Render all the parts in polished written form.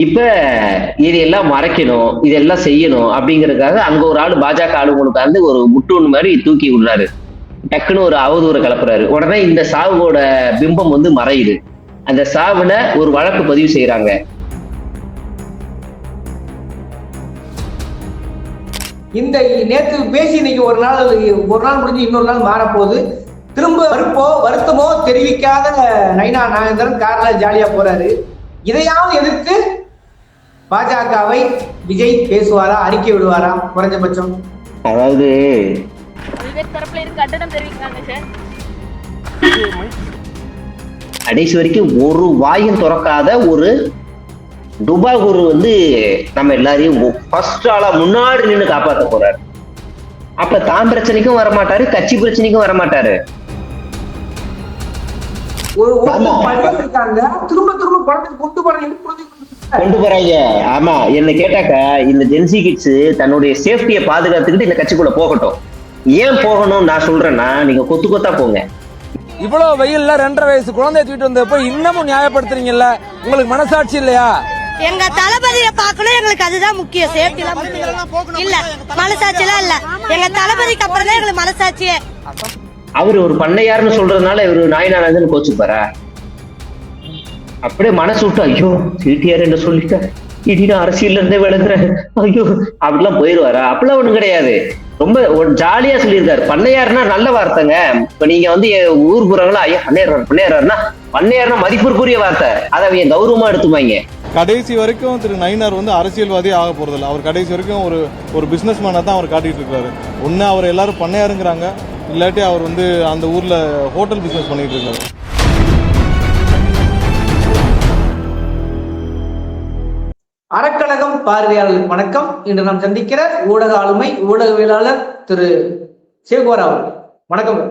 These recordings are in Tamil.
இப்ப இதெல்லாம் மறைக்கணும், இதெல்லாம் செய்யணும் அப்படிங்கிறதுக்காக அங்க ஒரு ஆளு பாஜக ஆளுங்களுக்கு ஒரு முட்டூன் மாதிரி தூக்கி விடுறாரு. டக்குன்னு ஒரு அவதூற கிளப்புறாரு. உடனே இந்த சாவோட பிம்பம் மறையுது. அந்த சாவுல ஒரு வழக்கு பதிவு செய்யறாங்க. இந்த நேற்று பேசி இன்னைக்கு ஒரு நாள் முடிஞ்சு இன்னொரு நாள் மாறப்போகுது. திரும்ப வருத்தமோ தெரிவிக்காத நயினா நாகேந்திரன் கார்ல ஜாலியா போறாரு. இதையாவது எதிர்த்து பாஜகவை விஜய் பேசுவாரா, அறிக்கை விடுவாரா? குறைஞ்சபட்சம் அதாவது கடைசி வரைக்கும் ஒரு வாயும் திறக்காத ஒரு டுபாகூர் நம்ம எல்லாரையும் ஃபர்ஸ்ட் ஆளா முன்னாடி நின்று காப்பாற்ற போறாரு. அப்ப தான் பிரச்சனைக்கும் வரமாட்டாரு, கட்சி பிரச்சனைக்கும் வரமாட்டாரு. கொண்டு போறாங்க. ஆமா, என்ன கேட்டாக்க இந்த ஜென்சி கிட்ஸ் தன்னுடைய சேஃப்டியை பாதுகாத்துக்கிட்டு இந்த கட்சிக்குள்ள போகட்டும். ஏன் போகணும் நான் சொல்றேன்னா, நீங்க கொத்து கொத்தா போங்க. இவ்வளவு வெயில்ல 2.5 வயசு குழந்தைய தூக்கிட்டு வந்தப்போ இன்னமும் நியாயப்படுத்துறீங்கல்ல? உங்களுக்கு மனசாட்சி இல்லையா? எங்க தளபதியை பார்க்கணும், எங்களுக்கு அதுதான் முக்கியம். சேஃப்டி எல்லாம் இல்ல, மனசாட்சி எல்லாம் இல்ல. எங்க தளபதிக்கு அப்புறம் தான் எங்களுக்கு மனசாட்சியே. அவரு ஒரு பண்ணையாருன்னு சொல்றதுனால இவரு நாயனானதுன்னு கோச்சுப்பாரா? அப்படியே மனசு விட்டு ஐயோ சிடிஆர் என்ன சொல்லிட்ட, இடினா அரசியல்ல இருந்தே விளங்குறேன் ஐயோ அப்படிலாம் போயிருவாரா? அப்படிலாம் ஒண்ணும் கிடையாது. ரொம்ப ஜாலியா சொல்லியிருக்காரு. பண்ணையாருன்னா நல்ல வார்த்தைங்க. இப்ப நீங்க ஊர் புறங்களா ஐயா பண்ணையாருன்னா பண்ணையாருன்னா மதிப்பிற்குரிய வார்த்தை. அதை அவங்க கௌரவமா எடுத்துப்பாங்க. கடைசி வரைக்கும் திரு நயினார் அரசியல்வாதி ஆக போறதில்ல. அவர் கடைசி வரைக்கும் ஒரு பிசினஸ் மேனை தான் அவர் காட்டிட்டு இருக்காரு. ஒன்னு அவர் எல்லாரும் பண்ணையாருங்கிறாங்க, இல்லாட்டி அவர் அந்த ஊர்ல ஹோட்டல் பிசினஸ் பண்ணிட்டு இருக்காரு. அறக்கழகம் பார்வையாளர்களுக்கு வணக்கம். இன்று நாம் சந்திக்கிற ஊடக ஆளுமை ஊடகவியலாளர் திரு சேகோரா அவர்கள். வணக்கம்.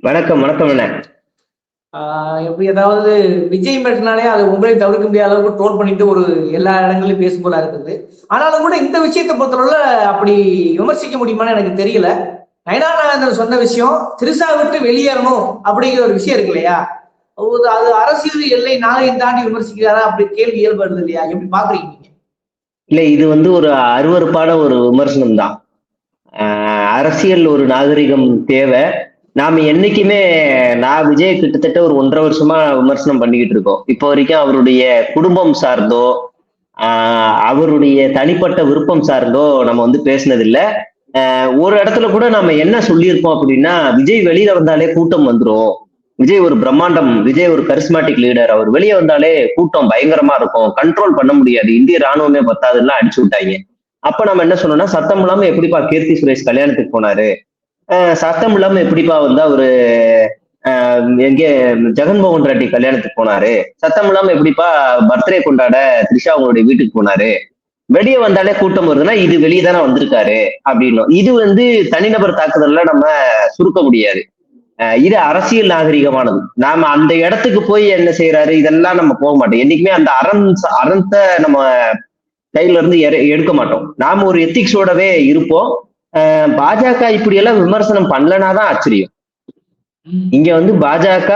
வணக்கம். வணக்கம். என்ன எப்படி ஏதாவது விஜய் மெட்டினாலே அது உங்களை தவிர்க்க முடியாத அளவுக்கு ட்ரோல் பண்ணிட்டு எல்லா இடங்களையும் பேசும் போல இருக்குது. ஆனாலும் கூட இந்த விஷயத்தை பொறுத்தவரை அப்படி விமர்சிக்க முடியுமான்னு எனக்கு தெரியல. நயினா நாகேந்திரன் சொன்ன விஷயம் திருசா விட்டு வெளியேறணும் அப்படிங்கிற ஒரு விஷயம் இருக்கு இல்லையா? அது அரசியல் எல்லை நாளையும் தாண்டி விமர்சிக்கிறாரா? அப்படி கேள்வி இயல்படுது இல்லையா? எப்படி பாக்குறீங்க? இல்ல, இது ஒரு அருவருப்பான ஒரு விமர்சனம் தான். அரசியல் ஒரு நாகரிகம் தேவை. நாம என்னைக்குமே நான் விஜய் கிட்டத்தட்ட ஒரு 1.5 வருஷமா விமர்சனம் பண்ணிக்கிட்டு இருக்கோம். இப்போ வரைக்கும் அவருடைய குடும்பம் சார்ந்தோ அவருடைய தனிப்பட்ட விருப்பம் சார்ந்தோ நம்ம பேசினதில்லை. ஒரு இடத்துல கூட நம்ம என்ன சொல்லியிருப்போம் அப்படின்னா, விஜய் வெளியில வந்தாலே கூட்டம் வந்துரும், விஜய் ஒரு பிரம்மாண்டம், விஜய் ஒரு கரிஸ்மாட்டிக் லீடர், அவர் வெளியே வந்தாலே கூட்டம் பயங்கரமா இருக்கும், கண்ட்ரோல் பண்ண முடியாது, இந்திய ராணுவமே பத்தாதுலாம் அடிச்சு விட்டாங்க. அப்ப நம்ம என்ன சொன்னோம்னா, சத்தம் இல்லாம எப்படிப்பா கீர்த்தி சுரேஷ் கல்யாணத்துக்கு போனாரு, சத்தம் இல்லாம எப்படிப்பா அவரு எங்கே ஜெகன்மோகன் ரெட்டி கல்யாணத்துக்கு போனாரு, சத்தம் இல்லாம எப்படிப்பா பர்த்டே கொண்டாட த்ரிஷா அவங்களுடைய வீட்டுக்கு போனாரு, வெளியே வந்தாலே கூட்டம் வருதுன்னா இது வெளியே தானே வந்திருக்காரு அப்படின்னும். இது தனிநபர் தாக்குதல்ல நம்ம சுருக்க முடியாது. இது அரசியல் நாகரிகமானது. நாம அந்த இடத்துக்கு போய் என்ன செய்யறாரு இதெல்லாம் நம்ம போக மாட்டோம். என்னைக்குமே அந்த அறத்தை நம்ம கையில இருந்து எடுக்க மாட்டோம். நாம ஒரு எத்திக்ஸோடவே இருப்போம். பாஜக இப்படி எல்லாம் விமர்சனம் பண்ணலனாதான் ஆச்சரியம். இங்க பாஜக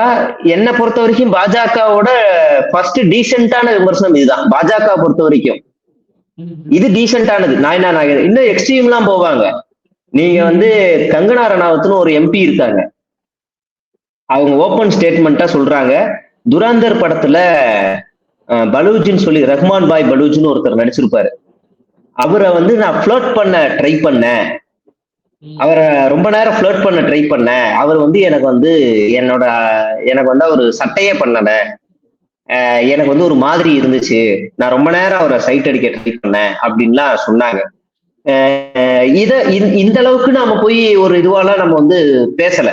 என்னை பொறுத்த வரைக்கும் பாஜகவோட ஃபர்ஸ்ட் டீசென்டான விமர்சனம் இதுதான். பாஜக பொறுத்த வரைக்கும் இது டீசென்டானது. நயினா நாகேந்திரன் இன்னும் எக்ஸ்ட்ரீம் எல்லாம் போவாங்க. நீங்க கங்கனா ரணாவத்னு ஒரு எம்பி இருக்காங்க. அவங்க ஓப்பன் ஸ்டேட்மெண்டா சொல்றாங்க, துராந்தர் படத்துல பலூஜின்னு சொல்லி ரஹ்மான் பாய் பலூஜின்னு ஒருத்தர் நடிச்சிருப்பாரு. அவரை நான் ஃபிளர்ட் பண்ண ட்ரை பண்ணேன், அவரை ரொம்ப நேரம் ஃபிளர்ட் பண்ண ட்ரை பண்ணேன், அவர் எனக்கு அவர் சட்டையே பண்ணல, எனக்கு ஒரு மாதிரி இருந்துச்சு, நான் ரொம்ப நேரம் அவரை சைட் அடிக்க ட்ரை பண்ணேன் அப்படின்லாம் சொன்னாங்க. இந்த அளவுக்கு நாம போய் ஒரு இதுவாலாம் நம்ம பேசல.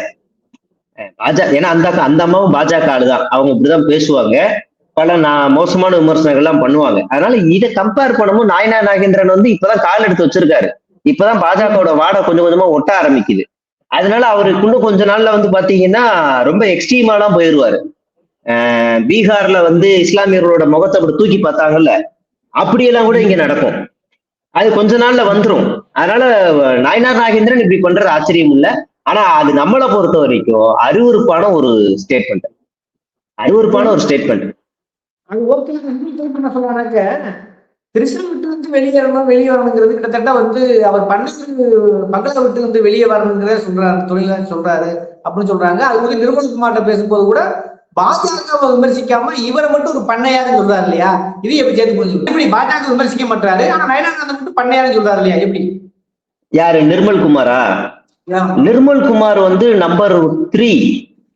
ஏன்னா அந்த அம்மாவும் பாஜக ஆளுதான், அவங்க இப்படிதான் பேசுவாங்க, பல மோசமான விமர்சனங்கள்லாம் பண்ணுவாங்க. அதனால இதை கம்பேர் பண்ணும்போது நயினா நாகேந்திரன் இப்பதான் கால் எடுத்து வச்சிருக்காரு. இப்பதான் பாஜகவோட வாடை கொஞ்சம் கொஞ்சமா ஒட்ட ஆரம்பிக்குது. அதனால அவருக்கு இன்னும் கொஞ்ச நாள்ல பாத்தீங்கன்னா ரொம்ப எக்ஸ்ட்ரீமாலாம் போயிடுவாரு. பீகார்ல இஸ்லாமியர்களோட முகத்தை அப்படி தூக்கி பார்த்தாங்கல்ல, அப்படியெல்லாம் கூட இங்க நடக்கும். அது கொஞ்ச நாள்ல வந்துரும். அதனால நயினா நாகேந்திரன் இப்படி பண்றது ஆச்சரியம் இல்லை. ஆனா அது நம்மளை பொறுத்த வரைக்கும் அருவருப்பான ஒரு ஸ்டேட்மெண்ட். அது ஓகே. என்ன சொல்றாங்க, கிருஷ்ணன் விட்டு வந்து வெளியே வரணுங்கிறது கிட்டத்தட்ட வந்து அவர் பண்ணது மக்களை விட்டு வந்து வெளியே வரணுங்கிறத சொல்றாரு, தொழில சொல்றாரு அப்படின்னு சொல்றாங்க. அது வந்து நிர்மல்குமார்ட்ட பேசும்போது கூட பாஜகவை விமர்சிக்காம இவரை மட்டும் ஒரு பண்ணையாருன்னு சொல்றாரு இல்லையா? இது எப்படி சேர்த்து புரிஞ்சு எப்படி பாஜக விமர்சிக்க மாட்டாரு, ஆனா நயனானந்தன் மட்டும் பண்ணையாருன்னு சொல்றாரு இல்லையா? எப்படி? யாரு, நிர்மல்குமாரா? நிர்மல்குமார் வந்து நம்பர் 3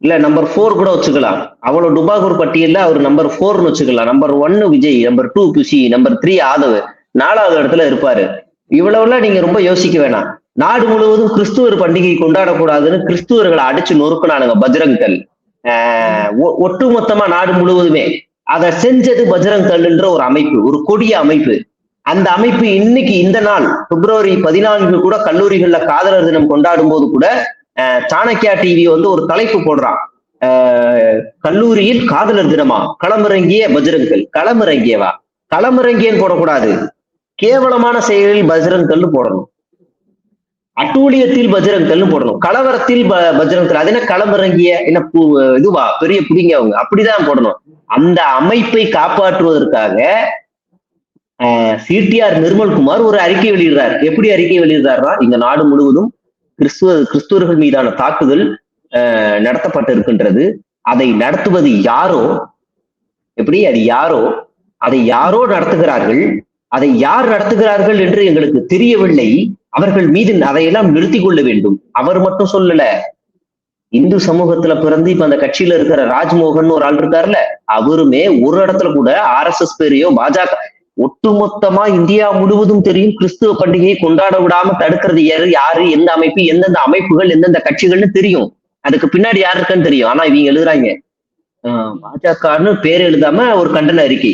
இல்ல நம்பர் 4 கூட வச்சுக்கலாம். அவ்வளவு டுபாகூர் பட்டியல்ல அவர் நம்பர் 4ன்னு வச்சுக்கலாம். நம்பர் 1 விஜய், நம்பர் 2 குஷி, நம்பர் 3 ஆதவ், 4வது இடத்துல இருப்பாரு. இவ்வளவுலாம் நீங்க ரொம்ப யோசிக்க வேணாம். நாடு முழுவதும் கிறிஸ்துவர் பண்டிகை கொண்டாடக்கூடாதுன்னு கிறிஸ்துவர்களை அடிச்சு நொறுக்குனானுங்க பஜ்ரங் தள். ஒட்டுமொத்தமா நாடு முழுவதுமே அதை செஞ்சது பஜ்ரங் தள்ன்ற ஒரு அமைப்பு, ஒரு கொடிய அமைப்பு. அந்த அமைப்பு இன்னைக்கு இந்த நாள் பிப்ரவரி 14 கூட கல்லூரிகள்ல காதலர் தினம் கொண்டாடும் போது கூட சாணக்கியா டிவி வந்து ஒரு தலைப்பு போடுறான், கல்லூரியில் காதலர் தினமா, களமிறங்கிய பஜ்ரங்கள். களமிறங்கியவா? களமிறங்கியன்னு போடக்கூடாது, கேவலமான செயலில் பஜ்ரங்கள்னு போடணும், அட்டூழியத்தில் பஜ்ரங்கள்னு போடணும், கலவரத்தில் பஜ்ரங்கல். அது என்ன களமிறங்கிய, என்ன இதுவா பெரிய புடிங்க அவங்க, அப்படிதான் போடணும். அந்த அமைப்பை காப்பாற்றுவதற்காக சிடிஆர் நிர்மல்குமார் ஒரு அறிக்கை வெளியிடுறார். எப்படி அறிக்கை வெளியிடுறாருன்னா, இந்த நாடு முழுவதும் கிறிஸ்துவர்கள் மீதான தாக்குதல் நடத்தப்பட்டு இருக்கின்றது, அதை நடத்துவது யாரோ, எப்படி அது யாரோ, அதை யாரோ நடத்துகிறார்கள், அதை யார் நடத்துகிறார்கள் என்று எங்களுக்கு தெரியவில்லை, அவர்கள் மீது அதையெல்லாம் நிறுத்தி கொள்ள வேண்டும். அவர் மட்டும் சொல்லல, இந்து சமூகத்துல பிறந்து இப்ப அந்த கட்சியில இருக்கிற ராஜ்மோகன் ஒரு ஆள் இருக்காருல்ல, அவருமே ஒரு இடத்துல கூட RSS பேரையோ பாஜக, ஒட்டுமொத்தமா இந்தியா முழுவதும் தெரியும் கிறிஸ்துவ பண்டிகையை கொண்டாட விடாம தடுக்கிறது யாரு, எந்த அமைப்பு, எந்தெந்த அமைப்புகள், எந்தெந்த கட்சிகள்னு தெரியும், அதுக்கு பின்னாடி யாரு இருக்குன்னு தெரியும். ஆனா இவங்க எழுதுறாங்க பாஜகன்னு பேர் எழுதாம ஒரு கண்டன அறிக்கை.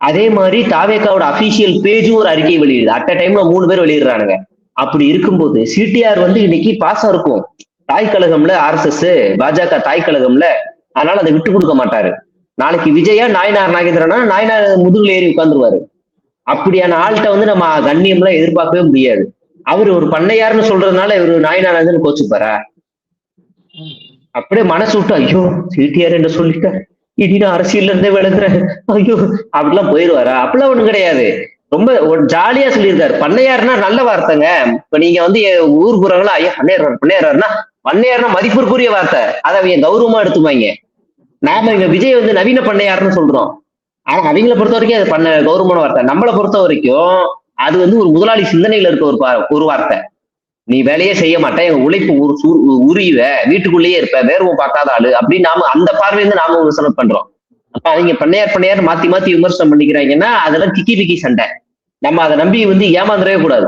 அதே மாதிரி தாவேகாவோட அபிஷியல் பேஜும் ஒரு அறிக்கை வெளியிடுது. அட் அ டைம்ல 3 பேர் வெளியிடுறானுங்க. அப்படி இருக்கும்போது சிடிஆர் வந்து இன்னைக்கு பாசம் இருக்கும், தாய் கழகம்ல RSS பாஜக தாய் கழகம்ல, அதனால அதை விட்டு கொடுக்க மாட்டாரு. நாளைக்கு விஜயா நாயனார் நாகேந்திரனா நாயனார் முதுகுல ஏறி உட்கார்ந்துருவாரு. அப்படியான ஆள்கிட்ட வந்து நம்ம கண்ணியம்லாம் எதிர்பார்க்கவே முடியாது. அவரு ஒரு பண்ணையாருன்னு சொல்றதுனால இவரு நாயனார் கோச்சுப்பாரா? அப்படியே மனசு விட்டு ஐயோ சிடிஆர் என்று சொல்லிட்டார், இனி நான் அரசியல்ல இருந்தே விளங்குறேன் ஐயோ அப்படிலாம் போயிடுவாரா? அப்படிலாம் ஒண்ணும் கிடையாது. ரொம்ப ஜாலியா சொல்லியிருக்காரு. பண்ணையாருன்னா நல்ல வார்த்தைங்க. இப்ப நீங்க வந்து ஊர் புறங்களா ஐயா பண்ணையாருன்னா பண்ணையாருன்னா மதிப்பிற்குரிய வார்த்தை, அதை அவங்க கௌரவமா எடுத்துப்பாங்க. நாம இங்க விஜய் வந்து நவீன பண்ணையாருன்னு சொல்றோம், ஆனா அவங்களை பொறுத்த வரைக்கும் அது பண்ண கௌரவமான வார்த்தை. நம்மளை பொறுத்த வரைக்கும் அது வந்து ஒரு முதலாளி சிந்தனையில இருக்க ஒரு வார்த்தை. நீ வேலையே செய்ய மாட்டேன், எங்க உழைப்பு உரிவ, வீட்டுக்குள்ளேயே இருப்ப, வேர்வம் பார்க்காத ஆளு அப்படின்னு நாம அந்த பார்வையிலிருந்து நாம விமர்சனம் பண்றோம். அப்ப அவங்க பண்ணையார் மாத்தி மாத்தி விமர்சனம் பண்ணிக்கிறாங்கன்னா அதெல்லாம் கிக்கி பிக்கி சண்டை. நம்ம அதை நம்பி வந்து ஏமாந்துடவே கூடாது.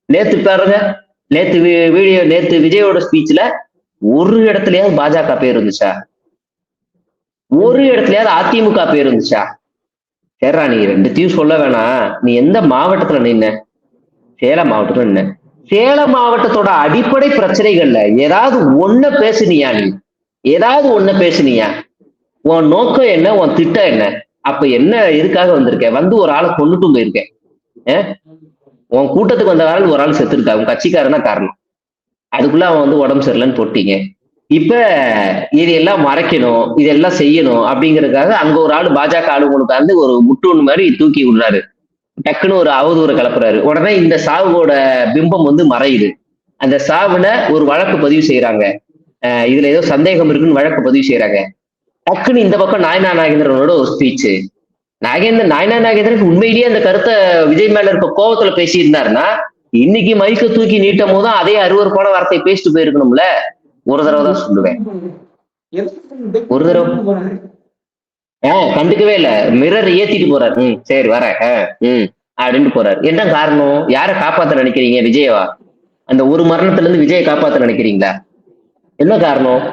நேத்து பாருங்க, நேத்து விஜயோட ஸ்பீச்ல ஒரு இடத்துலயாவது பாஜக பேர் இருந்துச்சா? ஒரு இடத்துலயாவது அதிமுக பேர் இருந்துச்சா? சரிடா, நீ 2த்தையும் சொல்ல வேணாம், நீ எந்த மாவட்டத்துல நின்ன? சேலம் மாவட்டத்துல நின்ன. சேலம் மாவட்டத்தோட அடிப்படை பிரச்சனைகள்ல ஏதாவது ஒண்ண பேசுனியா? நீ ஏதாவது ஒண்ண பேசுனியா? உன் நோக்கம் என்ன, உன் திட்டம் என்ன? அப்ப என்ன எதுக்காக வந்திருக்க? வந்து ஒரு ஆளை கொண்டுட்டும் போயிருக்க. உன் கூட்டத்துக்கு வந்த ஆள் ஒரு ஆள் செத்துருக்கா, உன் கட்சிக்காரனா காரணம். அதுக்குள்ள அவன் வந்து உடம்பு சரியில்லைன்னு போட்டீங்க. இப்ப இதெல்லாம் மறைக்கணும், இதெல்லாம் செய்யணும் அப்படிங்கறதுக்காக அங்க ஒரு ஆளு பாஜக ஆளுங்களுக்கு வந்து ஒரு முட்டுன்னு மாதிரி தூக்கி விடுறாரு, டக்குன்னு ஒரு அவதூறு கலப்புறாரு. உடனே இந்த சாவோட பிம்பம் வந்து மறையுது. அந்த சாவுல ஒரு வழக்கு பதிவு செய்யறாங்க, இதுல ஏதோ சந்தேகம் இருக்குன்னு வழக்கு பதிவு செய்யறாங்க. டக்குன்னு இந்த பக்கம் நாயனா நாகேந்திரனோட ஒரு ஸ்பீச். நாயனா நாகேந்திரனுக்கு உண்மையிலேயே அந்த கருத்தை விஜய் மேல இருக்க கோபத்துல பேசியிருந்தாருன்னா இன்னைக்கு மைக்க தூக்கி நீட்டும் போதும் அதே அருவருப்பான வார்த்தை பேசிட்டு போயிருக்கணும்ல. ஒரு தடவை தான் சொல்லுவேன், ஒரு தடவை. கண்டுக்கவே இல்ல, மிரர் ஏத்திட்டு போறாரு. சரி வர அப்படின்னு போறாரு. என்ன காரணம்? யாரை காப்பாத்த நினைக்கிறீங்க? விஜயவா? அந்த ஒரு மரணத்துல இருந்து விஜயை காப்பாத்த நினைக்கிறீங்களா? என்ன காரணம்?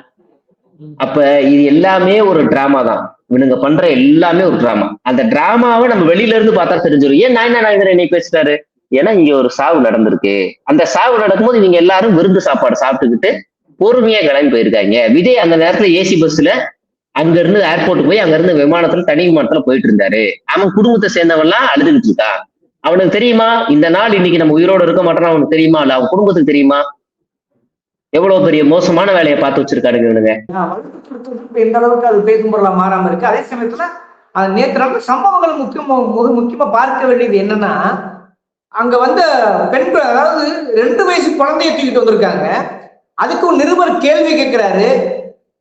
அப்ப இது எல்லாமே ஒரு டிராமா தான். இவனுங்க பண்ற எல்லாமே ஒரு டிராமா. அந்த டிராமாவை நம்ம வெளியில இருந்து பார்த்தா தெரிஞ்சிடும். ஏன் நாயனா நாயகர் என்னை பேசிட்டாரு? ஏன்னா இங்க ஒரு சாவு நடந்திருக்கு. அந்த சாவு நடக்கும்போது இவங்க எல்லாரும் விருந்து சாப்பாடு சாப்பிட்டுக்கிட்டு பொறுமையா கிளம்பி போயிருக்காங்க. விஜய் அந்த நேரத்துல ஏசி பஸ்ல அங்க இருந்து ஏர்போர்ட்டுக்கு போய் அங்க இருந்து விமானத்துல தனி விமானத்துல போயிட்டு இருந்தாரு. அவன் குடும்பத்தை சேர்ந்தவன்லாம் அழுதுகிட்டு இருக்கான். அவனுக்கு தெரியுமா இந்த நாள் இன்னைக்கு நம்ம உயிரோட இருக்க மாட்டோம்னா அவனுக்கு தெரியுமா? இல்ல அவன் குடும்பத்துக்கு தெரியுமா? எவ்வளவு பெரிய மோசமான வேலையை பார்த்து வச்சிருக்காருங்க இவனுங்க. எந்த அளவுக்கு அது பேசும் பொருளா மாறாம இருக்கு. அதே சமயத்துல நேற்று நடந்த சம்பவங்கள் முக்கியமா பார்க்க வேண்டியது என்னன்னா, அங்க வந்த பெண்கள், அதாவது 2 வயசு குழந்தைய தூக்கிட்டு வந்திருக்காங்க. அதுக்கு ஒரு நிருபர் கேள்வி கேட்கிறாரு,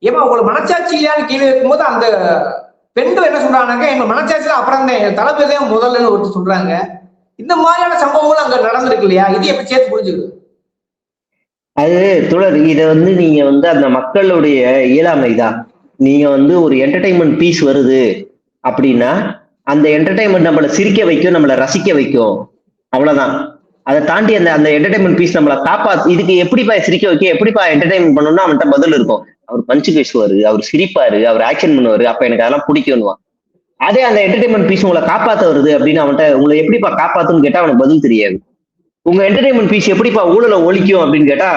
ஏமா உங்களுக்கு மனச்சாட்சி இல்லையான்னு கேள்வி கேட்கும்போது அந்த பெண்கள் என்ன சொல்றாங்கன்னாக்கா, எங்க மனச்சாட்சியில அப்புறம் தான் தளபதி தான் முதல்லன்னு ஒருத்தர் சொல்றாங்க. இந்த மாதிரியான சம்பவங்கள் அங்க நடந்திருக்கு இல்லையா? இது எப்படி சேர்த்து புரிஞ்சுக்கணும்? அது தொடர் இத நீங்க அந்த மக்களுடைய இயலாமைதான். நீங்க ஒரு என்டர்டைன்மெண்ட் பீஸ் வருது அப்படின்னா, அந்த என்டர்டைன்மெண்ட் நம்மளை சிரிக்க வைக்கும், நம்மளை ரசிக்க வைக்கும், அவ்வளவுதான். அதை தாண்டி அந்த அந்த என்டர்டைன்மெண்ட் பீஸ் நம்மளை இதுக்கு எப்படிப்பா சிரிக்க வைக்க, எப்படிப்பா என்டர்டைன்மெண்ட் பண்ணணும்னா அவன்கிட்ட பதில் இருக்கும். அவர் பஞ்சு பேசுவாரு, அவர் சிரிப்பாரு, அவர் ஆக்ஷன் பண்ணுவாரு, அப்ப எனக்கு அதெல்லாம் பிடிக்கும்னுவான். அதே அந்த என்டர்டைன்மெண்ட் பீஸ் உங்களை காப்பாத்த வருது அப்படின்னு அவன்கிட்ட உங்களை எப்படிப்பா காப்பாத்துன்னு கேட்டா அவனுக்கு பதில் தெரியாது. உங்க என்டர்டைன்மெண்ட் பீஸ் எப்படிப்பா ஊழலை ஒழிக்கும் அப்படின்னு கேட்டா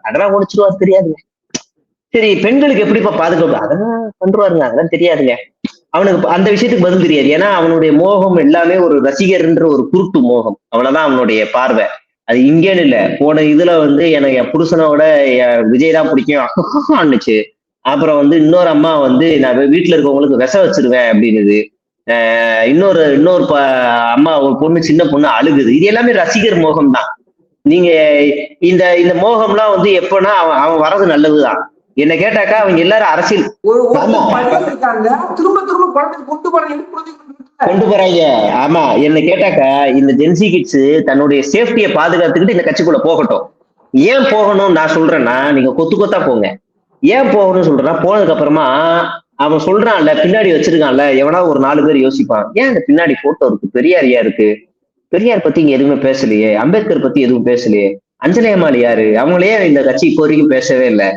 அதெல்லாம் ஒழிச்சிருவாரு, தெரியாதுங்க. சரி, பெண்களுக்கு எப்படிப்பா பாதுகாப்பு, அதெல்லாம் பண்றாருங்க, அதெல்லாம் தெரியாதுங்க. அவனுக்கு அந்த விஷயத்துக்கு பதில் தெரியாது. ஏன்னா அவனுடைய மோகம் எல்லாமே ஒரு ரசிகர்ன்ற ஒரு குருட்டு மோகம், அவ்வளவுதான் அவனுடைய பார்வை. அது இங்கேன்னு இல்ல, போன இதுல எனக்கு என் புருஷனோட விஜய் தான் பிடிக்கும் அண்ணுச்சு. அப்புறம் இன்னொரு அம்மா நான் வீட்டுல இருக்கவங்களுக்கு விஷம் வச்சிருவேன் அப்படின்னுது. இன்னொரு அம்மா, ஒரு பொண்ணு, சின்ன பொண்ணு அழுகுது. இது எல்லாமே ரசிகர் மோகம் தான். நீங்க இந்த இந்த மோகம்லாம் எப்பன்னா அவன் வர்றது நல்லதுதான். என்ன கேட்டாக்கா அவங்க எல்லாரும் அரசியல் கொண்டு போறாங்க. ஆமா, என்ன கேட்டாக்கா இந்த ஜென்சி கிட்ஸ் தன்னுடைய சேஃப்டியை பாதுகாத்துக்கிட்டு இந்த கட்சிக்குள்ள போகட்டும். ஏன் போகணும் நான் சொல்றேன்னா, நீங்க கொத்தா போங்க. ஏன் போகணும்னு சொல்றேன்னா, போனதுக்கு அப்புறமா அவன் சொல்றான்ல, பின்னாடி வச்சிருக்கான்ல, எவனாவது ஒரு 4 பேர் யோசிப்பான், ஏன் இந்த பின்னாடி போட்டோ இருக்கு, பெரியார் ஏன் இருக்கு, பெரியார் பத்தி இங்க எதுவுமே பேசலையே, அம்பேத்கர் பத்தி எதுவும் பேசலையே, அஞ்சலி அம்மாள் யாரு, அவங்களே இந்த கட்சி இப்போ வரைக்கும் பேசவே இல்லை,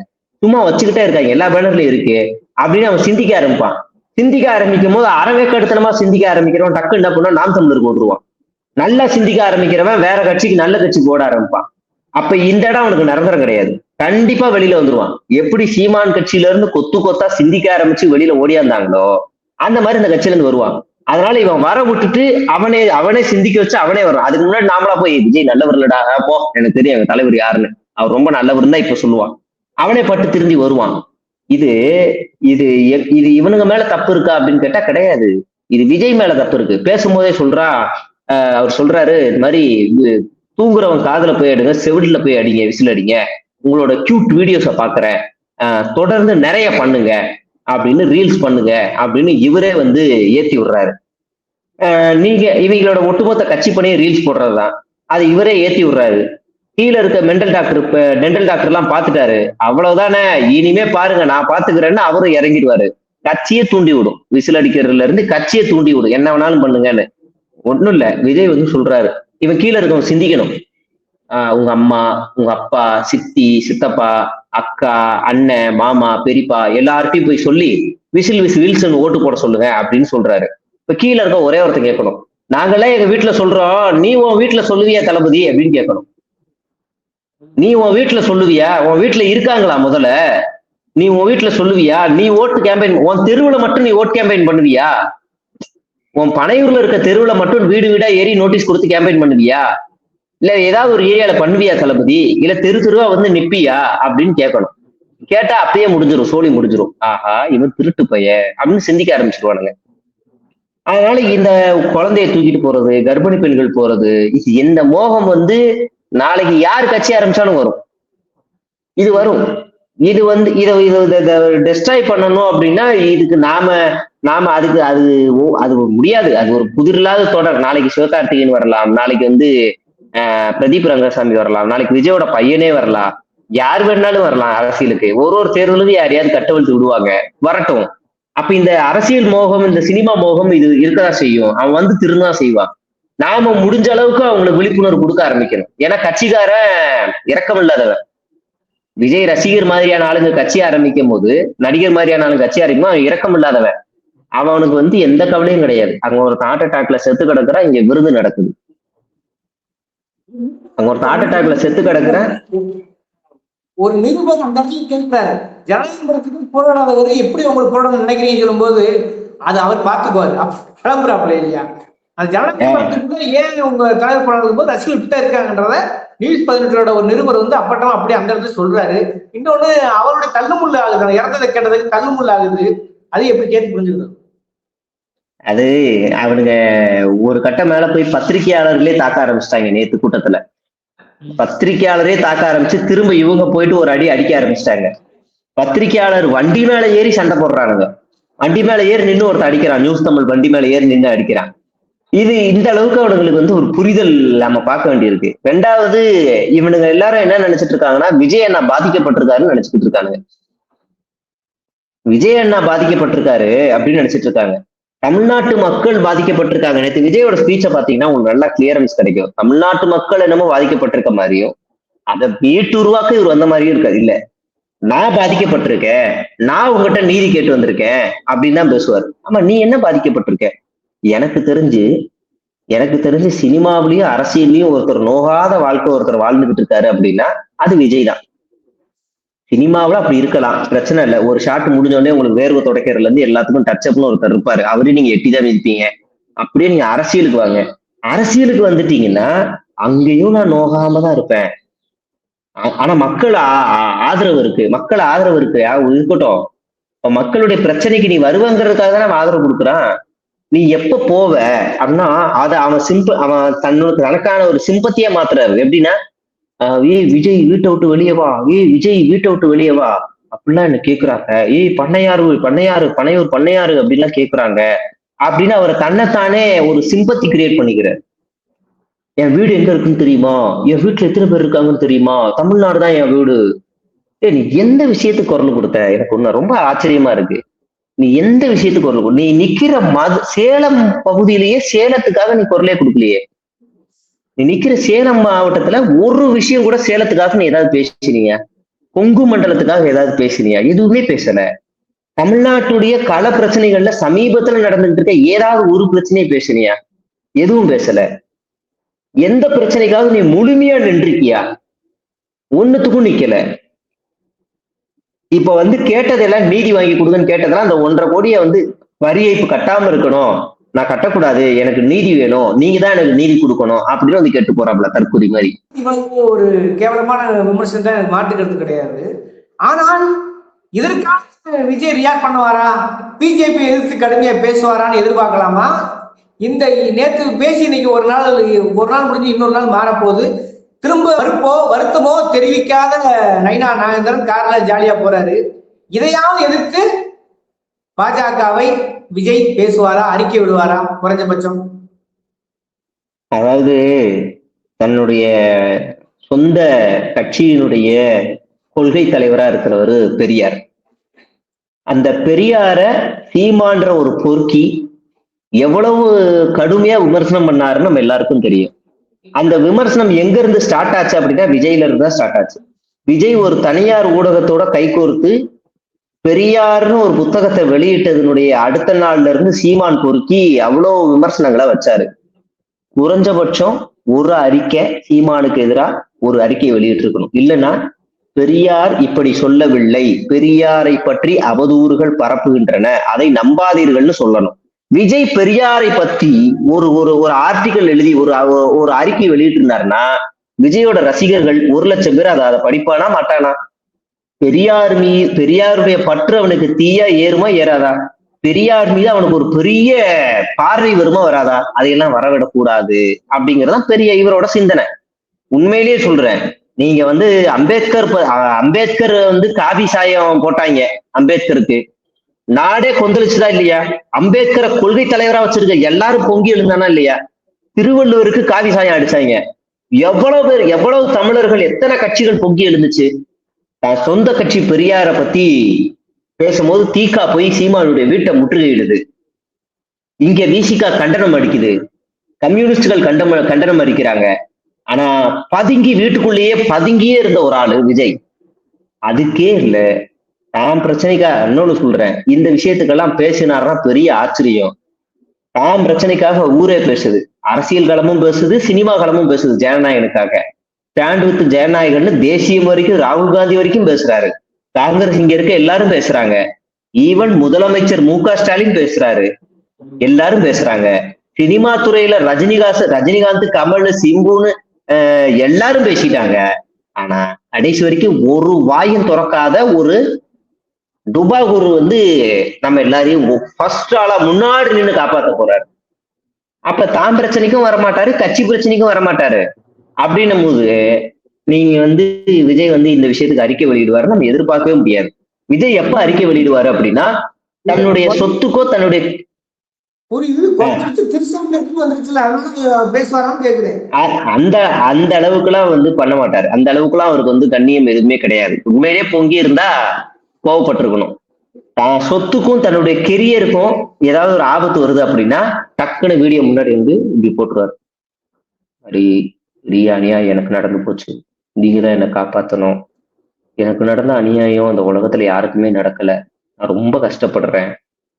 சும்மா வச்சுக்கிட்டே இருக்காங்க, எல்லா பேனர்லயும் இருக்கு அப்படின்னு அவன் சிந்திக்க ஆரம்பிப்பான். சிந்திக்க ஆரம்பிக்கும் போது அறவேக்கடுத்தனமா சிந்திக்க ஆரம்பிக்கிறவன் டக்கு என்ன பண்ணா நாம் தமிழருக்கு ஓடுவான். நல்லா சிந்திக்க ஆரம்பிக்கிறவன் வேற கட்சிக்கு, நல்ல கட்சிக்கு ஓட ஆரம்பிப்பான். அப்ப இந்த இடம் அவனுக்கு நிரந்தரம் கிடையாது, கண்டிப்பா வெளியில வந்துருவான். எப்படி சீமான் கட்சியில இருந்து கொத்தா சிந்திக்க ஆரம்பிச்சு வெளியில ஓடியாந்தாங்களோ அந்த மாதிரி இந்த கட்சியில இருந்து வருவான். அதனால இவன் வர விட்டுட்டு அவனே சிந்திக்க வச்சு அவனே வர்றான். அதுக்கு முன்னாடி நாமளா போய் விஜய் நல்லவர் இல்லடா, போ எனக்கு தெரியும் எங்க தலைவர் யாருன்னு, அவர் ரொம்ப நல்லவர் தான் இப்ப சொல்லுவான். அவனே பட்டு திரும்பி வருவான். இது இது இது இவனுங்க மேல தப்பு இருக்கா அப்படின்னு கேட்டா கிடையாது, இது விஜய் மேல தப்பு இருக்கு. பேசும்போதே அவர் சொல்றாரு, இந்த மாதிரி தூங்குறவன் காதுல போய் அடிங்க, செவிடில போய் அடிங்க, விசில் அடிங்க, உங்களோட கியூட் வீடியோஸை பாக்குறேன், தொடர்ந்து நிறைய பண்ணுங்க அப்படின்னு, ரீல்ஸ் பண்ணுங்க அப்படின்னு இவரே ஏத்தி விடுறாரு. நீங்க இவங்களோட ஒட்டுமொத்த கட்சி பணியை ரீல்ஸ் போடுறதுதான், அது இவரே ஏத்தி விடுறாரு. கீழே இருக்க டென்டல் டாக்டர் எல்லாம் பாத்துட்டாரு, அவ்வளவுதானே, இனிமே பாருங்க நான் பாத்துக்கிறேன்னு அவரும் இறங்கிடுவாரு. கட்சியை தூண்டி விடும், விசில் அடிக்கிறதுல இருந்து கட்சியை தூண்டி விடும், என்ன வேணாலும் பண்ணுங்கன்னு. ஒண்ணும் இல்ல, விஜய் சொல்றாரு, இவன் கீழே இருக்கவங்க சிந்திக்கணும். உங்க அம்மா, உங்க அப்பா, சித்தி, சித்தப்பா, அக்கா, அண்ணன், மாமா, பெரியப்பா எல்லார்ட்டையும் போய் சொல்லி வில்சன் ஓட்டு போட சொல்லுங்க அப்படின்னு சொல்றாரு. இப்ப கீழே இருக்க ஒரே ஒருத்தர் கேட்கணும், நாங்கெல்லாம் எங்க வீட்டுல சொல்றோம், நீ உன் வீட்டுல சொல்லுவியா தளபதி அப்படின்னு கேட்கணும். நீ உன் வீட்டுல சொல்லுவியா, உன் வீட்டுல இருக்காங்களா முதல்ல, நீ உன் வீட்டுல சொல்லுவியா, நீ ஓட்டு கேம்பெயின், உன் தெருவுல மட்டும் நீ ஓட்டு கேம்பெயின் பண்ணுவியா, உன் பனையூர்ல இருக்க தெருவுல மட்டும் வீடு வீடா ஏறி நோட்டீஸ் கொடுத்து கேம்பெயின் பண்ணுவியா, இல்ல ஏதாவது ஒரு ஏரியால பண்ணுவியா தளபதி, இல்ல தெருவா நிப்பியா அப்படின்னு கேட்கணும். கேட்டா அப்பயே முடிஞ்சிடும், சோழி முடிஞ்சிடும். ஆஹா, இவன் திருட்டு பைய அப்படின்னு சிந்திக்க ஆரம்பிச்சிருவானுங்க. அதனால இந்த குழந்தைய தூக்கிட்டு போறது, கர்ப்பிணி பெண்கள் போறது, இந்த மோகம் நாளைக்கு யார் கட்சி ஆரம்பிச்சாலும் வரும். இது வரும். இது இதை டெஸ்ட்ராய் பண்ணணும் அப்படின்னா இதுக்கு நாம அதுக்கு அது முடியாது. அது ஒரு புதிரில்லாத தொடர். நாளைக்கு சிவகார்த்திகேயன் வரலாம், நாளைக்கு பிரதீப் ரங்கசாமி வரலாம், நாளைக்கு விஜயோட பையனே வரலாம், யார் வேணாலும் வரலாம் அரசியலுக்கு. ஒரு தேர்தலுக்கு யாரையாவது கட்டவிழ்த்து விடுவாங்க, வரட்டும். அப்ப இந்த அரசியல் மோகம், இந்த சினிமா மோகம் இது இருக்கதான் செய்யும். அவன் திருந்தான் செய்வான். நாம முடிஞ்ச அளவுக்கு அவங்களுக்கு விழிப்புணர்வு கொடுக்க ஆரம்பிக்கணும். ஏன்னா கட்சிக்காரன் இரக்கம் இல்லாதவன். விஜய் ரசிகர் மாதிரியான ஆளுங்க கட்சி ஆரம்பிக்கும் போது, நடிகர் மாதிரியான ஆளுங்க கட்சி ஆரம்பிக்கும் அவன் இரக்கம் இல்லாதவன். அவனுக்கு எந்த கவலையும் கிடையாது. அங்க ஒரு ஹார்ட் அட்டாக்ல செத்து கிடக்குறான், இங்க விருது நடக்குது. அங்க ஒரு ஹார்ட் அட்டாக்ல செத்து கிடக்குறேன். ஒரு நிருபர் அந்த இடத்துல கேட்கிறாரு, ஜனநாயகத்துக்கு போராடாதவரை எப்படி உங்களுக்கு போராட நினைக்கிறீங்கன்னு சொல்லும் போது அது அவர் பார்த்துக்குவாரு, கிளம்புறாப்புல இல்லையா. அந்த ஜனநாயகத்துக்கு ஏன் உங்க தலைவர் போராடும் போது ரசிகர்கள் கிட்ட இருக்காங்கன்றத நியூஸ் 18 ஒரு நிருபர் அப்பட்டமா அப்படியே அந்த இடத்துல சொல்றாரு. இன்னொன்னு, அவருடைய தள்ளுமுள்ள ஆகுது, இறந்ததை கேட்டதுக்கு தள்ளுமுள்ள ஆகுது. அது எப்படி கேட்டு புரிஞ்சுக்கணும்? அது அவனுங்க ஒரு கட்டம் மேல போய் பத்திரிகையாளர்களே தாக்க ஆரம்பிச்சிட்டாங்க. நேத்து கூட்டத்துல பத்திரிகையாளரே தாக்க ஆரம்பிச்சு திரும்ப இவங்க போயிட்டு ஒரு அடி அடிக்க ஆரம்பிச்சிட்டாங்க. பத்திரிகையாளர் வண்டி மேல ஏறி சண்டை போடுறானுங்க. வண்டி மேல ஏறி நின்று ஒருத்தர் அடிக்கிறான். நியூஸ் தமிழ் வண்டி மேல ஏறி நின்று அடிக்கிறான். இது இந்த அளவுக்கு அவனுங்களுக்கு வந்து ஒரு புரிதல் நம்ம பார்க்க வேண்டியிருக்கு. ரெண்டாவது, இவனுங்க எல்லாரும் என்ன நினைச்சிட்டு இருக்காங்கன்னா, விஜய் அண்ணா பாதிக்கப்பட்டிருக்காருன்னு நினைச்சுக்கிட்டு இருக்கானுங்க. விஜய் அண்ணா பாதிக்கப்பட்டிருக்காரு அப்படின்னு நினைச்சிட்டு இருக்காங்க. தமிழ்நாட்டு மக்கள் பாதிக்கப்பட்டிருக்காங்க. நேற்று விஜயோட ஸ்பீச்சை பாத்தீங்கன்னா உங்களுக்கு நல்லா கிளியரன்ஸ் கிடைக்கும். தமிழ்நாட்டு மக்கள் என்னமோ பாதிக்கப்பட்டிருக்க மாதிரியும், அதை மீட்டுருவாக்க இவர் வந்த மாதிரியும் இருக்காது. இல்ல, நான் பாதிக்கப்பட்டிருக்கேன், நான் உங்ககிட்ட நீதி கேட்டு வந்திருக்கேன் அப்படின்னு தான் பேசுவார். ஆமா, நீ என்ன பாதிக்கப்பட்டிருக்க? எனக்கு தெரிஞ்சு சினிமாவிலயும் அரசியலையும் ஒருத்தர் நோகாத வாழ்க்கை ஒருத்தர் வாழ்ந்துகிட்டு இருக்காரு அப்படின்னா அது விஜய் தான். சினிமாவில அப்படி இருக்கலாம், பிரச்சனை இல்லை. ஒரு ஷாட் முடிஞ்சோடனே உங்களுக்கு வேர்வை துடைக்கிறதுல இருந்து எல்லாத்துக்கும் டச்அப்னு ஒருத்தர் இருப்பாரு, அவரையும் நீங்க எட்டிதான் மிதிப்பீங்க. அப்படியே நீங்க அரசியலுக்கு வாங்க. அரசியலுக்கு வந்துட்டீங்கன்னா அங்கேயும் நான் நோகாம தான் இருப்பேன். ஆனா மக்கள் ஆதரவு இருக்கு, இருக்கட்டும். இப்ப மக்களுடைய பிரச்சனைக்கு நீ வருவங்கிறதுக்காக தான் அவன் ஆதரவு கொடுக்குறான். நீ எப்ப போவ அப்படின்னா அதை அவன் தனக்கான ஒரு சிம்பத்தியா மாத்துறாரு. எப்படின்னா, விஜய் வீட்டை விட்டு வெளியே வா, விஜய் வீட்டை விட்டு வெளியே வா அப்படிலாம் என்ன கேக்குறாங்க. பனையூர் பண்ணையாரு அப்படின்லாம் கேக்குறாங்க அப்படின்னு அவரை தன்னைத்தானே ஒரு சிம்பத்தி கிரியேட் பண்ணிக்கிறார். என் வீடு எங்க இருக்குன்னு தெரியுமா, என் வீட்டுல எத்தனை பேர் இருக்காங்கன்னு தெரியுமா, தமிழ்நாடுதான் என் வீடு. நீ எந்த விஷயத்துக்கு குரல் கொடுத்த? எனக்கு ஒண்ணு ரொம்ப ஆச்சரியமா இருக்கு. நீ எந்த விஷயத்துக்கு குரல் கொடு? நீ நிக்கிற சேலம் பகுதியிலேயே சேலத்துக்காக நீ குரலே கொடுக்கலையே. நீ நிக்கிற சேலம் மாவட்டத்துல ஒரு விஷயம் கூட சேலத்துக்காக நீ ஏதாவது பேசினீங்க? கொங்கு மண்டலத்துக்காக ஏதாவது பேசினியா? எதுவுமே பேசல. தமிழ்நாட்டுடைய கள பிரச்சனைகள்ல சமீபத்துல நடந்துகிட்டு இருக்க ஏதாவது ஒரு பிரச்சனையை பேசினியா? எதுவும் பேசல. எந்த பிரச்சனைக்காக நீ முழுமையா நின்றுக்கியா? ஒண்ணுத்துக்கும் நிக்கல. இப்ப வந்து கேட்டதெல்லாம் நீதி வாங்கி கொடுங்கன்னு கேட்டதெல்லாம் அந்த 1.5 கோடியை வந்து வரி ஏய்ப்பு கட்டாம இருக்கணும், நான் கட்டக்கூடாது, எனக்கு நீதி வேணும், நீங்க தான் எனக்கு நீதி கொடுக்கணும் அப்படின்னு வந்து கேட்டு போறாப்ல தற்கொலை மாதிரி. இவங்க ஒரு கேவலமான விமர்சனம் தான், எனக்கு மாற்றுக்கிறது கிடையாது. ஆனால் இதற்காக விஜய் ரியாக்ட் பண்ணுவாரா, பிஜேபி எதிர்த்து கடுமையா பேசுவாரான்னு எதிர்பார்க்கலாமா? இந்த நேற்று பேசி இன்னைக்கு ஒரு நாள் முடிஞ்சு இன்னொரு நாள் மாறப்போகுது. திரும்ப வருத்தமோ தெரிவிக்காத நைனா நாகேந்திரன் கார்ல ஜாலியா போறாரு. இதையாவது எதிர்த்து பாஜகவை விஜய் பேசுவாரா, அறிக்கை விடுவாரா? குறைஞ்சபட்சம் அதாவது தன்னுடைய சொந்த கட்சியினுடைய கொள்கை தலைவரா இருக்கிறவரு பெரியார். அந்த பெரியார சீமான்ற ஒரு பொறுக்கி எவ்வளவு கடுமையா விமர்சனம் பண்ணாருன்னு நம்ம எல்லாருக்கும் தெரியும். அந்த விமர்சனம் எங்க இருந்து ஸ்டார்ட் ஆச்சு அப்படின்னா விஜய்ல இருந்து தான் ஸ்டார்ட் ஆச்சு. விஜய் ஒரு தனியார் ஊடகத்தோட கைகோர்த்து பெரியார்னு ஒரு புத்தகத்தை வெளியிட்டதனுடைய அடுத்த நாள்ல இருந்து சீமான் பொறுக்கி அவ்வளவு விமர்சனங்களை வச்சாரு. குறைஞ்சபட்சம் ஒரு அறிக்கை சீமானுக்கு எதிராக ஒரு அறிக்கையை வெளியிட்டு இருக்கணும். இல்லைன்னா பெரியார் இப்படி சொல்லவில்லை, பெரியாரை பற்றி அவதூறுகள் பரப்புகின்றன, அதை நம்பாதீர்கள்னு சொல்லணும். விஜய் பெரியாரை பத்தி ஒரு ஒரு ஒரு ஆர்டிக்கல் எழுதி ஒரு அறிக்கை வெளியிட்டு இருந்தாருன்னா விஜயோட ரசிகர்கள் 1,00,000 பேர் அதை படிப்பானா மாட்டானா? பெரியாருடைய பற்று அவனுக்கு தீயா ஏறுமா ஏறாதா? பெரியார் மீது அவனுக்கு ஒரு பெரிய பார்வை வருமா வராதா? அதையெல்லாம் வரவிடக்கூடாது அப்படிங்கறதான் பெரிய இவரோட சிந்தனை. உண்மையிலேயே சொல்றேன், நீங்க வந்து அம்பேத்கர் வந்து காவி சாயம் போட்டாங்க அம்பேத்கருக்கு, நாடே கொந்தளிச்சுதா இல்லையா? அம்பேத்கரை கொள்கை தலைவரா வச்சிருக்க எல்லாரும் பொங்கி எழுந்தானா இல்லையா? திருவள்ளுவருக்கு காவி சாயம் அடிச்சாங்க. எவ்வளவு பேர், எவ்வளவு தமிழர்கள், எத்தனை கட்சிகள் பொங்கி எழுந்துச்சு. சொந்த கட்சி பெரியாரை பத்தி பேசும்போது தீகா போய் சீமானுடைய வீட்டை முற்றுகையிடுது. இங்க விசிகா கண்டனம் அடிக்குது, கம்யூனிஸ்டுகள் கண்டனம் அடிக்கிறாங்க. ஆனா வீட்டுக்குள்ளேயே பதுங்கியே இருந்த ஒரு ஆளு விஜய். அதுக்கே இல்ல. தாம் பிரச்சனைக்காக இன்னொன்னு சொல்றேன், இந்த விஷயத்துக்கெல்லாம் பேசினார்னா பெரிய ஆச்சரியம். தாம் பிரச்சனைக்காக ஊரே பேசுது, அரசியல் களமும் பேசுது, சினிமா களமும் பேசுது. ஜனநாயகனுக்காக ஸ்டாண்ட் வித் ஜனநாயகன்னு தேசியம் வரைக்கும் ராகுல் காந்தி வரைக்கும் பேசுறாரு. காங்கிரஸ் இங்க இருக்க எல்லாரும் பேசுறாங்க. ஈவன் முதலமைச்சர் மு.க. ஸ்டாலின் பேசுறாரு. எல்லாரும் பேசுறாங்க. சினிமா துறையில ரஜினிகாந்த், கமல், சிம்புன்னு எல்லாரும் பேசிட்டாங்க. ஆனா கடைசி வரைக்கும் ஒரு வாயும் திறக்காத ஒரு டுபாகூர் வந்து நம்ம எல்லாரையும் ஃபர்ஸ்ட் ஆளா முன்னாடி நின்று காப்பாத்த போறாரு. அப்ப தான் பிரச்சனைக்கும் வரமாட்டாரு, கட்சி பிரச்சனைக்கும் வரமாட்டாரு. அப்படின்னும் போது நீங்க வந்து விஜய் வந்து இந்த விஷயத்துக்கு அறிக்கை வெளியிடுவாரு நம்ம எதிர்பார்க்கவே முடியாது. விஜய் எப்ப அறிக்கை வெளியிடுவாரு அப்படின்னா தன்னுடைய சொத்துக்கோ தன்னுடைய புரியுது, வந்துருச்சுல பேசுவாரான்னு கேக்குறேன். அந்த அந்த அளவுக்குலாம் வந்து பண்ண மாட்டாரு. அந்த அளவுக்குலாம் அவருக்கு வந்து கண்ணியம் எதுவுமே கிடையாது. உண்மையிலேயே பொங்கி இருந்தா கோவப்பட்டிருக்கணும். தான் சொத்துக்கும் தன்னுடைய கெரியருக்கும் ஏதாவது ஒரு ஆபத்து வருது அப்படின்னா டக்குன்னு வீடியோ முன்னாடி வந்து இப்படி போட்டுருவாரு. அடி அநியாயம் எனக்கு நடந்து போச்சு, நீங்க தான் என்னை காப்பாத்தணும், எனக்கு நடந்த அநியாயம் அந்த உலகத்துல யாருக்குமே நடக்கல, நான் ரொம்ப கஷ்டப்படுறேன்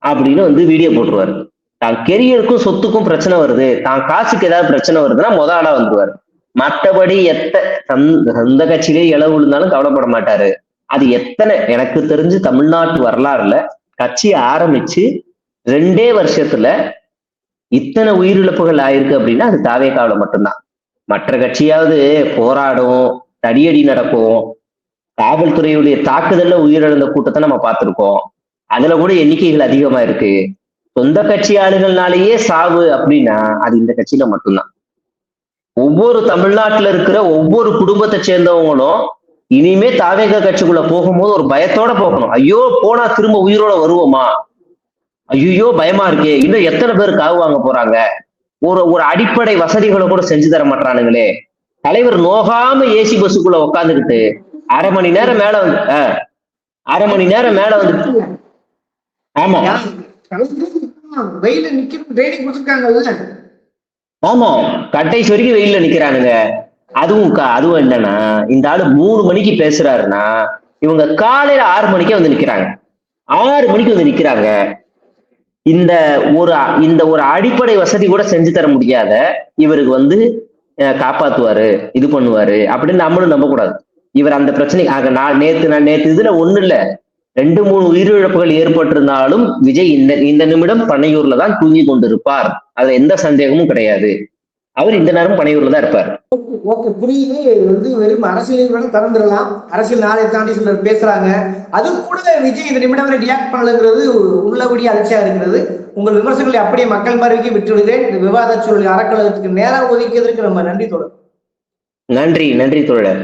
அப்படின்னு வந்து வீடியோ போட்டுருவாரு. தான் கெரியருக்கும் சொத்துக்கும் பிரச்சனை வருது, தான் காசுக்கு ஏதாவது பிரச்சனை வருதுன்னா ஆளா வந்துருவாரு. மற்றபடி சொந்த கட்சியிலே இளவு விழுந்தாலும் கவலைப்பட மாட்டாரு. அது எத்தனை எனக்கு தெரிஞ்சு தமிழ்நாட்டு வரலாறுல கட்சி ஆரம்பிச்சு 2 வருஷத்துல இத்தனை உயிரிழப்புகள் ஆயிருக்கு அப்படின்னா அது தாவேகாவுல மட்டும்தான். மற்ற கட்சியாவது போராடும், தடியடி நடக்கும், காவல்துறையுடைய தாக்குதல்ல உயிரிழந்த கூட்டத்தை நம்ம பார்த்திருக்கோம். அதுல கூட எண்ணிக்கைகள் அதிகமா இருக்கு. சொந்த கட்சி ஆளுகள்னாலேயே சாவு அப்படின்னா அது இந்த கட்சியில மட்டும்தான். ஒவ்வொரு தமிழ்நாட்டுல இருக்கிற ஒவ்வொரு குடும்பத்தை சேர்ந்தவங்களும் இனிமே தாவேகா கட்சிக்குள்ள போகும்போது ஒரு பயத்தோட போகணும். ஐயோ போனா திரும்ப உயிரோட வருவோமா, ஐயோ பயமா இருக்கே, இன்னும் எத்தனை பேர் காவு வாங்க போறாங்க, ஒரு அடிப்படை வசதிகளை கூட செஞ்சு தர மாட்டானுங்களே, தலைவர் நோகாம ஏசி பஸ்ஸுக்குள்ள உட்காந்துக்கிட்டு அரை மணி நேரம் மேல வந்து ஆமா வெயில நிக்க ஆமா கடைசி வரைக்கும் வெயில்ல நிக்கிறானுங்க. அதுவும் என்னன்னா இந்த ஆளு 3 மணிக்கு பேசுறாருன்னா இவங்க காலையில 6 மணிக்கே வந்து நிக்கிறாங்க. 6 மணிக்கு வந்து நிக்கிறாங்க. இந்த ஒரு அடிப்படை வசதி கூட செஞ்சு தர முடியாத இவருக்கு வந்து காப்பாத்துவாரு, இது பண்ணுவாரு அப்படின்னு நம்மளும் நம்ப கூடாது. இவர் அந்த பிரச்சனை நேத்து இதுல ஒண்ணு இல்ல 2-3 உயிரிழப்புகள் ஏற்பட்டிருந்தாலும் விஜய் இந்த நிமிடம் பனையூர்ல தான் தூங்கி கொண்டிருப்பார். அதுல எந்த சந்தேகமும் கிடையாது. அவர் இந்த நேரம் பனையூர்ல தான் இருப்பார். ஓகே, புரியுது. வந்து வெறும் அரசியல் திறந்துடலாம், அரசியல் நாளை தாண்டி சிலர் பேசுறாங்க. அது கூட விஜய் இந்த நிமிடம் வரை ரியாக்ட் பண்ணலங்கிறது உள்ளபடி அதிர்ச்சியா இருக்கிறது. உங்கள் விமர்சனங்களை அப்படியே மக்கள் பார்வைக்கு விட்டுவிடுகிறேன். இந்த விவாத சூழல் அறக்கழகத்துக்கு நேரம் ஒதுக்கியதற்கு நம்ம நன்றி தோழர். நன்றி தோழர்.